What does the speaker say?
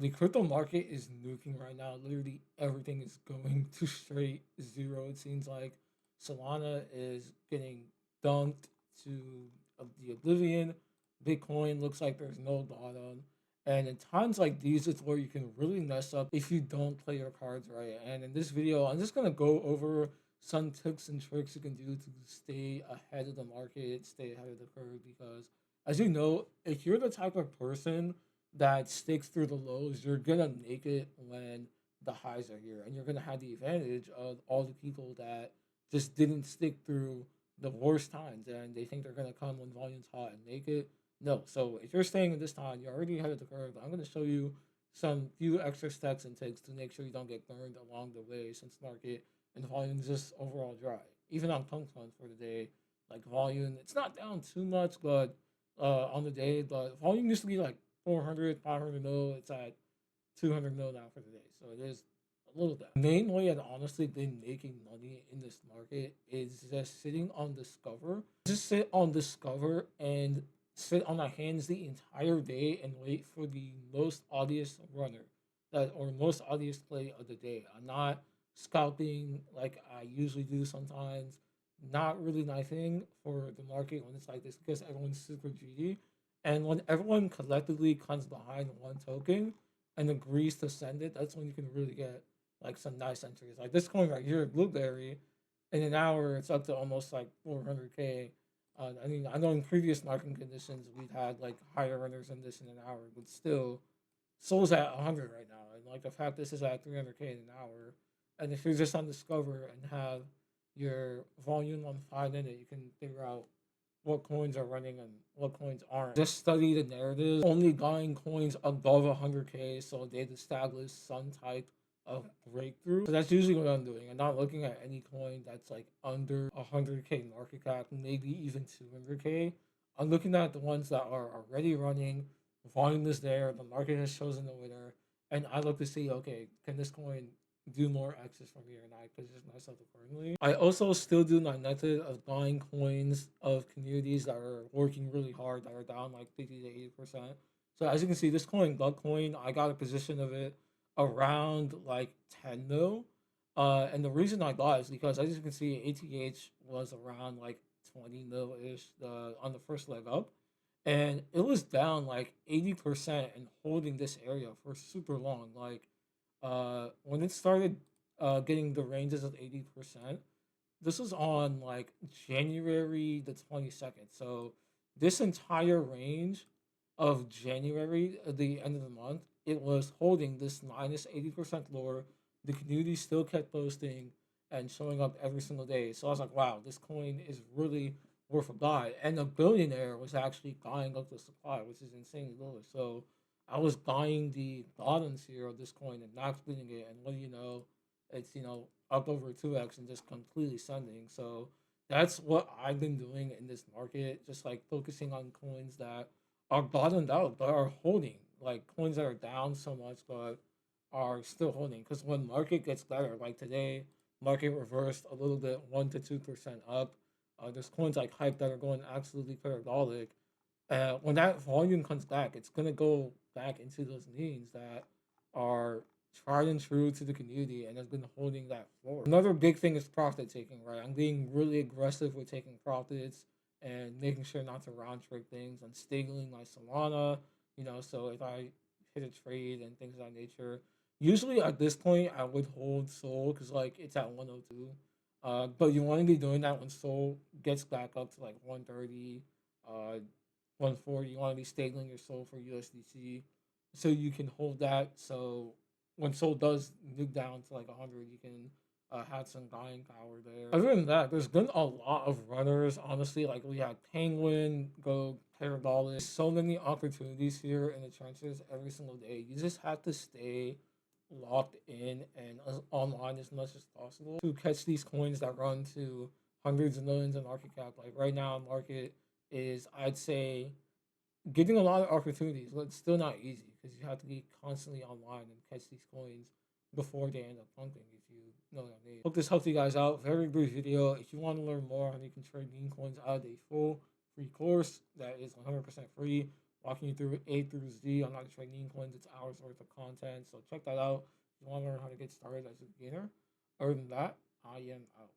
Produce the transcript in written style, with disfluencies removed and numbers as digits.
The crypto market is nuking right now. Literally everything is going to straight zero. It seems like Solana is getting dunked to the oblivion. Bitcoin looks like there's no bottom. And in times like these, it's where you can really mess up if you don't play your cards right. And in this video, I'm just gonna go over some tips and tricks you can do to stay ahead of the market, stay ahead of the curve. Because as you know, if you're the type of person that sticks through the lows, you're gonna make it when the highs are here, and you're gonna have the advantage of all the people that just didn't stick through the worst times, and they think they're gonna come when volume's hot and make it. No, so if you're staying in this time, you're already ahead of the curve. I'm gonna show you some few extra steps and takes to make sure you don't get burned along the way, since market and volume is just overall dry. Even on pump fund for the day, like volume, it's not down too much, but on the day, but volume used to be like 400, 500 mil. It's at 200 mil now for the day. So it is a little down. The main way I've honestly been making money in this market is just sitting on Discover. Just sit on Discover and sit on my hands the entire day and wait for the most obvious runner that or most obvious play of the day. I'm not scalping like I usually do sometimes. Not really my thing for the market when it's like this because everyone's super greedy. And when everyone collectively comes behind one token and agrees to send it, that's when you can really get like some nice entries. Like this coin right here, Blueberry, in an hour it's up to almost like 400K. I mean, I know in previous market conditions we've had like higher runners than this in an hour, but still, Soul's at 100 right now, and like the fact this is at 300K in an hour, and if you're just on Discover and have your volume on 5 minute, you can figure out what coins are running and what coins aren't. Just study the narrative. Only buying coins above 100K, so they've established some type of breakthrough. So that's usually what I'm doing. I'm not looking at any coin that's like under 100K market cap, maybe even 200K. I'm looking at the ones that are already running. Volume is there. The market has chosen the winner, and I look to see, okay, can this coin do more access from here, and I position myself accordingly. I also still do my method of buying coins of communities that are working really hard, that are down like 50 to 80%. So as you can see, this coin, Bug Coin, I got a position of it around like 10 mil. And the reason I got is because as you can see, ATH was around like 20 mil ish on the first leg up. And it was down like 80% and holding this area for super long. Like when it started getting the ranges of 80%, this was on like January the 22nd. So this entire range of January at the end of the month, it was holding this minus 80% lower. The community still kept posting and showing up every single day. So I was like, wow, this coin is really worth a buy. And a billionaire was actually buying up the supply, which is insanely low. So I was buying the bottoms here of this coin and not splitting it. And what do you know? It's, up over 2x and just completely sending. So that's what I've been doing in this market, just like focusing on coins that are bottomed out but are holding, like coins that are down so much but are still holding. Because when market gets better, like today, market reversed a little bit, 1 to 2% up. There's coins like Hype that are going absolutely parabolic. When that volume comes back, it's gonna go back into those names that are tried and true to the community and has been holding that floor. Another big thing is profit taking, right? I'm being really aggressive with taking profits and making sure not to round trip things. I'm staking my Solana, so if I hit a trade and things of that nature. Usually at this point, I would hold Soul because like it's at 102. But you want to be doing that when Soul gets back up to like 130, 140. You want to be staking your Soul for USDC so you can hold that. So when Soul does nuke down to like 100, you can have some buying power there. Other than that, there's been a lot of runners, honestly. Like we had Penguin go parabolic. So many opportunities here in the trenches every single day. You just have to stay locked in and online as much as possible to catch these coins that run to hundreds of millions in market cap. Like right now, market is, I'd say, getting a lot of opportunities, but it's still not easy because you have to be constantly online and catch these coins before they end up pumping, if you know what I mean. Hope this helped you guys out. Very brief video. If you want to learn more how you can trade meme coins, I have a full free course that is 100% free. walking you through A through Z on how to trade meme coins. It's hours worth of content, so check that out if you want to learn how to get started as a beginner. Other than that, I am out.